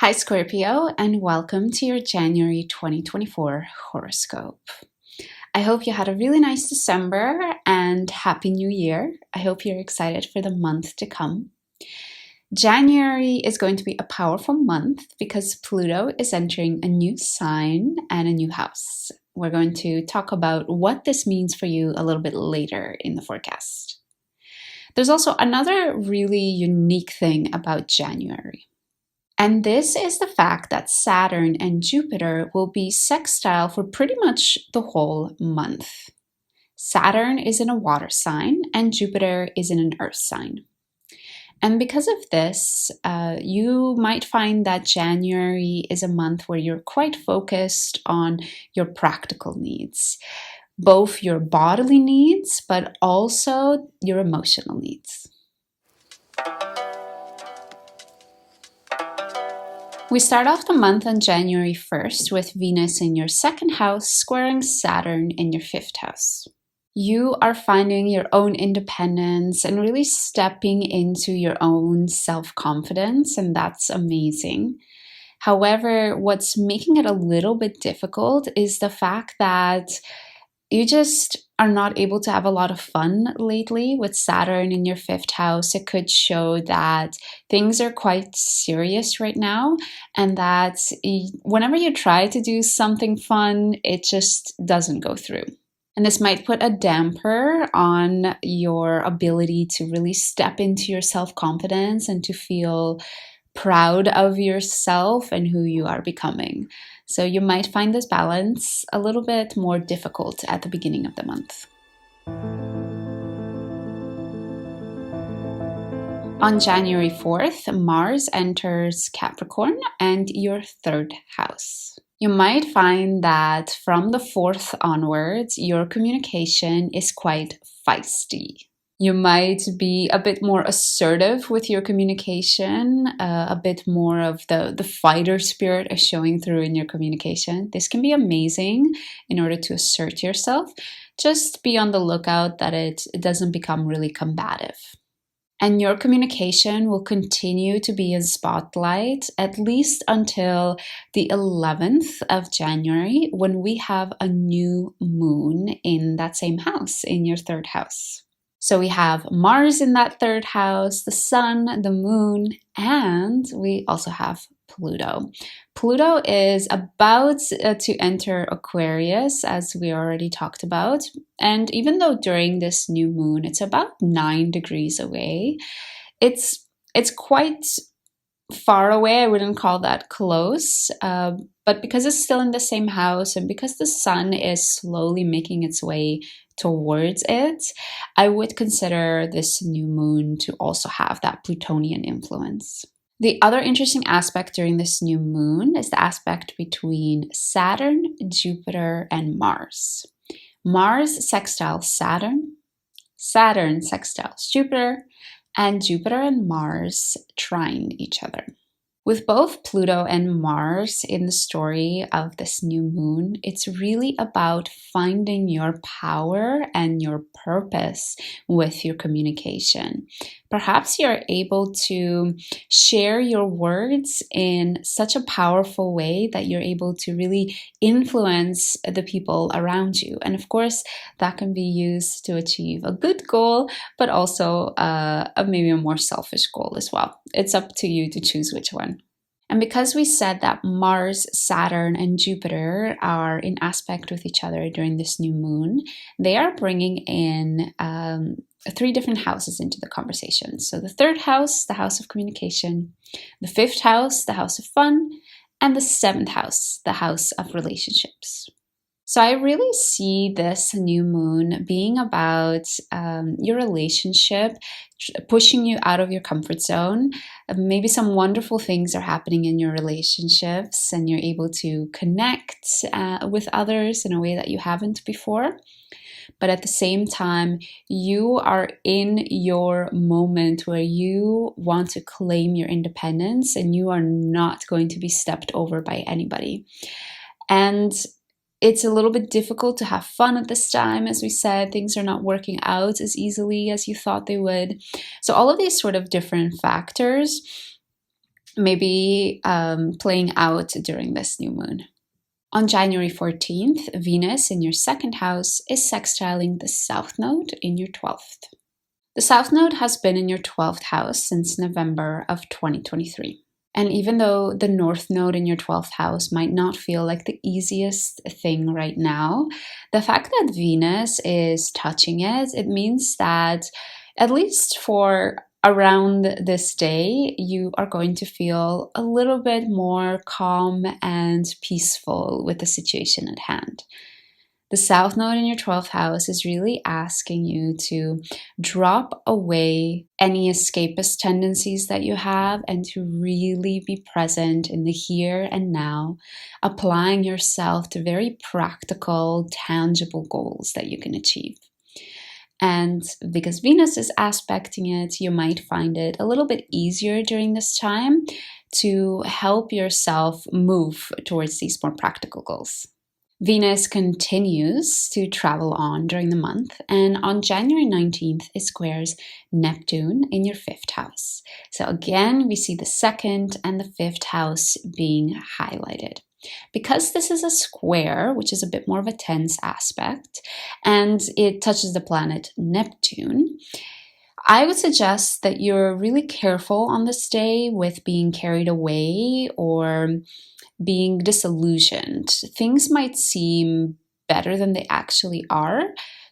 Hi Scorpio, and welcome to your January 2024 horoscope. I hope you had a really nice December and Happy New Year. I hope you're excited for the month to come. January is going to be a powerful month because Pluto is entering a new sign and a new house. We're going to talk about what this means for you a little bit later in the forecast. There's also another really unique thing about January. And this is the fact that Saturn and Jupiter will be sextile for pretty much the whole month. Saturn is in a water sign and Jupiter is in an earth sign. And because of this, you might find that January is a month where you're quite focused on your practical needs, both your bodily needs, but also your emotional needs. We start off the month on January 1st with Venus in your second house squaring Saturn in your fifth house. You are finding your own independence and really stepping into your own self-confidence, and that's amazing. However, what's making it a little bit difficult is the fact that you just are not able to have a lot of fun lately with Saturn in your fifth house. It could show that things are quite serious right now and that whenever you try to do something fun, it just doesn't go through. And this might put a damper on your ability to really step into your self-confidence and to feel proud of yourself and who you are becoming. So you might find this balance a little bit more difficult at the beginning of the month. On January 4th, Mars enters Capricorn and your third house. You might find that from the 4th onwards, your communication is quite feisty. You might be a bit more assertive with your communication, a bit more of the fighter spirit is showing through in your communication. This can be amazing in order to assert yourself. Just be on the lookout that it doesn't become really combative. And your communication will continue to be in spotlight at least until the 11th of January when we have a new moon in that same house, in your third house. So we have Mars in that third house, the sun, the moon, and we also have Pluto. Pluto is about to enter Aquarius, as we already talked about. And even though during this new moon, it's about 9 degrees away, it's quite far away. I wouldn't call that close, but because it's still in the same house and because the sun is slowly making its way towards it, I would consider this new moon to also have that Plutonian influence. The other interesting aspect during this new moon is the aspect between Saturn, Jupiter, and Mars. Mars sextiles Saturn, Saturn sextiles Jupiter, and Jupiter and Mars trine each other. With both Pluto and Mars in the story of this new moon, it's really about finding your power and your purpose with your communication. Perhaps you're able to share your words in such a powerful way that you're able to really influence the people around you. And of course, that can be used to achieve a good goal, but also maybe a more selfish goal as well. It's up to you to choose which one. And because we said that Mars, Saturn, and Jupiter are in aspect with each other during this new moon, they are bringing in 3 different houses into the conversation. So the third house, the house of communication, the fifth house, the house of fun, and the 7th house, the house of relationships. So I really see this new moon being about your relationship, pushing you out of your comfort zone. Maybe some wonderful things are happening in your relationships and you're able to connect with others in a way that you haven't before. But at the same time, you are in your moment where you want to claim your independence and you are not going to be stepped over by anybody. And it's a little bit difficult to have fun at this time. As we said, things are not working out as easily as you thought they would. So all of these sort of different factors maybe playing out during this new moon. On January 14th, Venus in your second house is sextiling the South Node in your 12th. The South Node has been in your 12th house since November of 2023. And even though the North Node in your 12th house might not feel like the easiest thing right now, the fact that Venus is touching it, it means that at least for around this day, you are going to feel a little bit more calm and peaceful with the situation at hand. The South Node in your 12th house is really asking you to drop away any escapist tendencies that you have and to really be present in the here and now, applying yourself to very practical, tangible goals that you can achieve. And because Venus is aspecting it, you might find it a little bit easier during this time to help yourself move towards these more practical goals. Venus continues to travel on during the month, and on January 19th, it squares Neptune in your 5th house. So again, we see the 2nd and the 5th house being highlighted. Because this is a square, which is a bit more of a tense aspect, and it touches the planet Neptune, I would suggest that you're really careful on this day with being carried away or being disillusioned. Things might seem better than they actually are.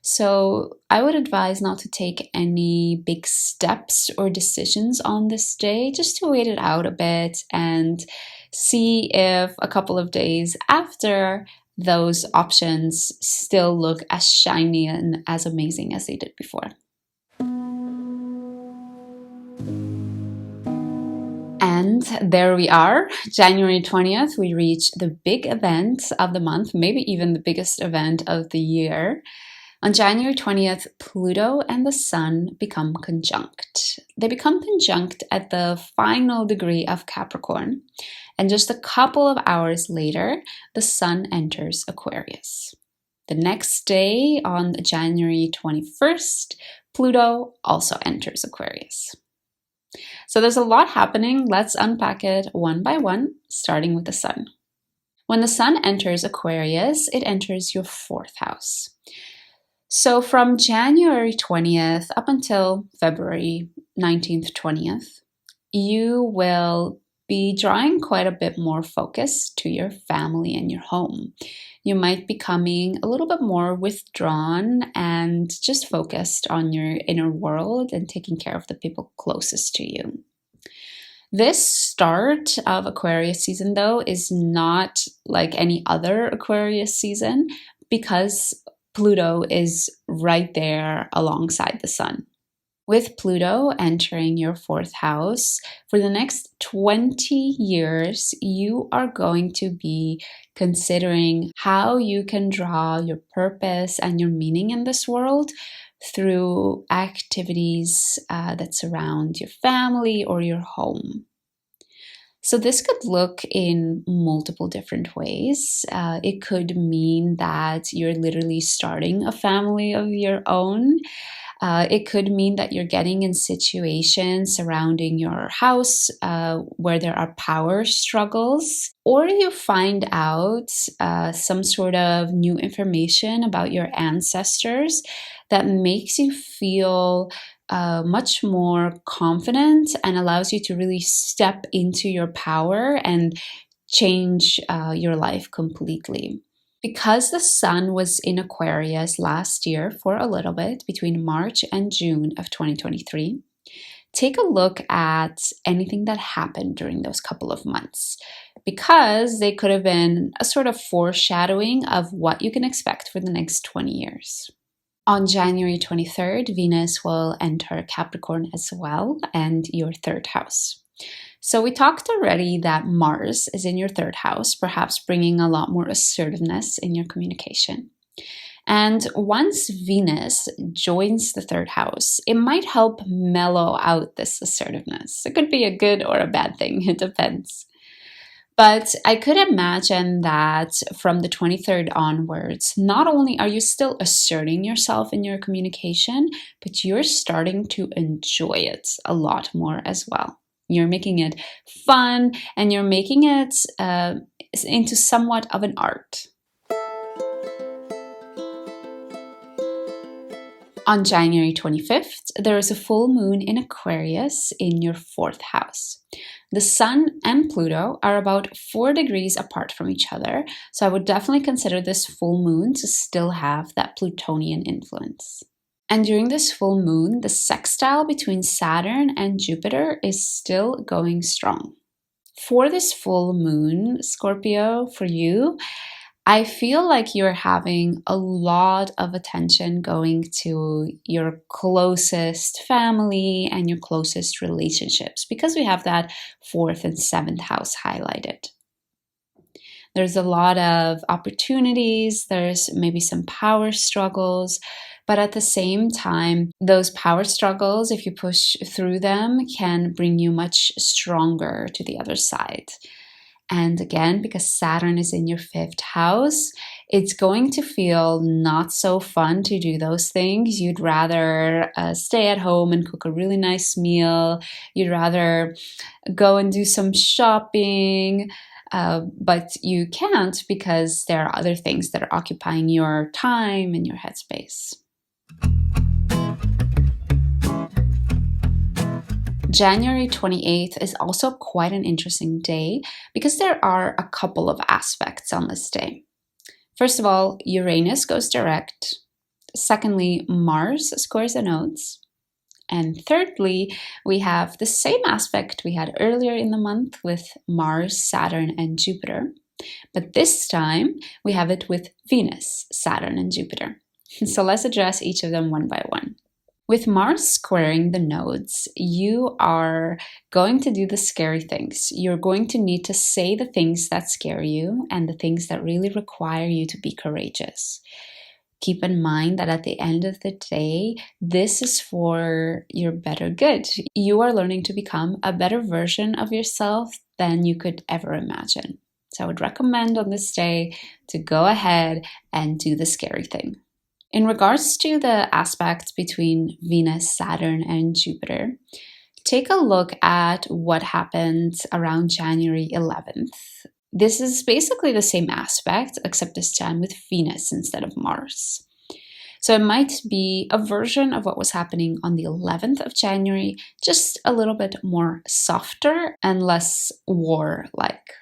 So I would advise not to take any big steps or decisions on this day, just to wait it out a bit and see if a couple of days after those options still look as shiny and as amazing as they did before. And there we are, January 20th, we reach the big event of the month, maybe even the biggest event of the year. On January 20th, Pluto and the Sun become conjunct. They become conjunct at the final degree of Capricorn, and just a couple of hours later, the Sun enters Aquarius. The next day, on January 21st, Pluto also enters Aquarius. So there's a lot happening. Let's unpack it one by one, starting with the Sun. When the Sun enters Aquarius, it enters your 4th house. So from January 20th up until February 19th, 20th, you will be drawing quite a bit more focus to your family and your home. You might be becoming a little bit more withdrawn and just focused on your inner world and taking care of the people closest to you. This start of Aquarius season, though, is not like any other Aquarius season because Pluto is right there alongside the Sun. With Pluto entering your 4th house, for the next 20 years, you are going to be considering how you can draw your purpose and your meaning in this world through activities that surround your family or your home. So this could look in multiple different ways. It could mean that you're literally starting a family of your own. It could mean that you're getting in situations surrounding your house where there are power struggles, or you find out some sort of new information about your ancestors that makes you feel much more confident and allows you to really step into your power and change your life completely. Because the Sun was in Aquarius last year for a little bit, between March and June of 2023, take a look at anything that happened during those couple of months, because they could have been a sort of foreshadowing of what you can expect for the next 20 years. On January 23rd, Venus will enter Capricorn as well, and your 3rd house. So we talked already that Mars is in your 3rd house, perhaps bringing a lot more assertiveness in your communication. And once Venus joins the 3rd house, it might help mellow out this assertiveness. It could be a good or a bad thing, it depends. But I could imagine that from the 23rd onwards, not only are you still asserting yourself in your communication, but you're starting to enjoy it a lot more as well. You're making it fun, and you're making it into somewhat of an art. On January 25th, there is a full moon in Aquarius in your 4th house. The Sun and Pluto are about 4 degrees apart from each other, so I would definitely consider this full moon to still have that Plutonian influence. And during this full moon, the sextile between Saturn and Jupiter is still going strong. For this full moon, Scorpio, for you, I feel like you're having a lot of attention going to your closest family and your closest relationships because we have that 4th and 7th house highlighted. There's a lot of opportunities, there's maybe some power struggles, but at the same time, those power struggles, if you push through them, can bring you much stronger to the other side. And again, because Saturn is in your 5th house, it's going to feel not so fun to do those things. You'd rather stay at home and cook a really nice meal. You'd rather go and do some shopping, but you can't because there are other things that are occupying your time and your headspace. January 28th is also quite an interesting day because there are a couple of aspects on this day. First of all, Uranus goes direct. Secondly, Mars squares the nodes. And thirdly, we have the same aspect we had earlier in the month with Mars, Saturn, and Jupiter. But this time, we have it with Venus, Saturn, and Jupiter. So let's address each of them one by one. With Mars squaring the nodes, you are going to do the scary things. You're going to need to say the things that scare you and the things that really require you to be courageous. Keep in mind that at the end of the day, this is for your better good. You are learning to become a better version of yourself than you could ever imagine. So I would recommend on this day to go ahead and do the scary thing. In regards to the aspects between Venus, Saturn, and Jupiter, take a look at what happened around January 11th. This is basically the same aspect, except this time with Venus instead of Mars. So it might be a version of what was happening on the 11th of January, just a little bit more softer and less war-like.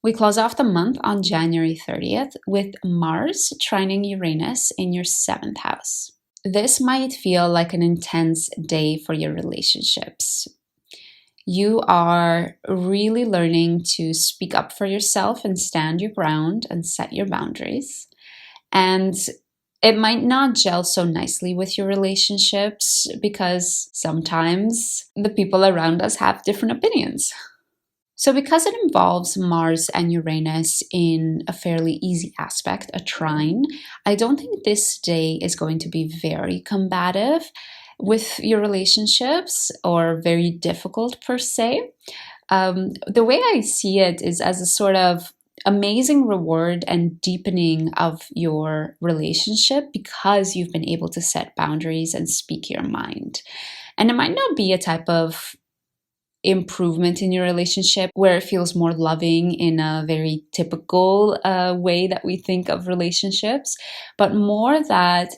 We close off the month on January 30th with Mars trining Uranus in your 7th house. This might feel like an intense day for your relationships. You are really learning to speak up for yourself and stand your ground and set your boundaries. And it might not gel so nicely with your relationships because sometimes the people around us have different opinions. So because it involves Mars and Uranus in a fairly easy aspect, a trine, I don't think this day is going to be very combative with your relationships or very difficult per se. The way I see it is as a sort of amazing reward and deepening of your relationship because you've been able to set boundaries and speak your mind. And it might not be a type of improvement in your relationship where it feels more loving in a very typical way that we think of relationships, but more that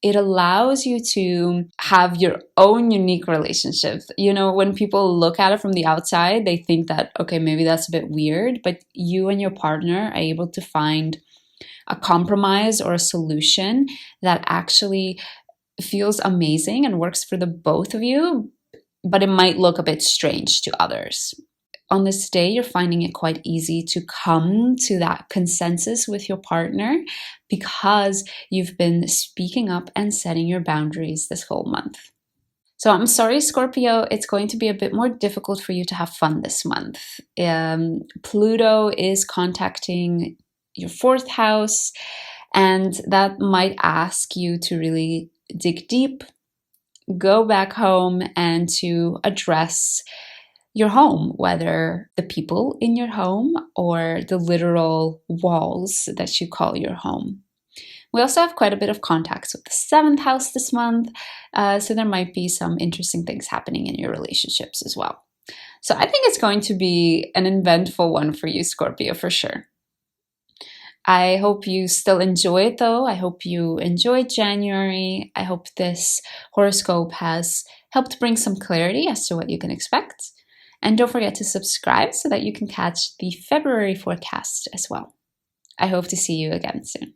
it allows you to have your own unique relationship. You know, when people look at it from the outside, they think that, okay, maybe that's a bit weird, but you and your partner are able to find a compromise or a solution that actually feels amazing and works for the both of you, but it might look a bit strange to others. On this day, you're finding it quite easy to come to that consensus with your partner because you've been speaking up and setting your boundaries this whole month. So I'm sorry, Scorpio, it's going to be a bit more difficult for you to have fun this month. Pluto is contacting your 4th house, and that might ask you to really dig deep, go back home, and to address your home, whether the people in your home or the literal walls that you call your home. We also have quite a bit of contacts with the 7th house this month, so there might be some interesting things happening in your relationships as well. So I think it's going to be an eventful one for you, Scorpio, for sure. I hope you still enjoy it though. I hope you enjoyed January. I hope this horoscope has helped bring some clarity as to what you can expect. And don't forget to subscribe so that you can catch the February forecast as well. I hope to see you again soon.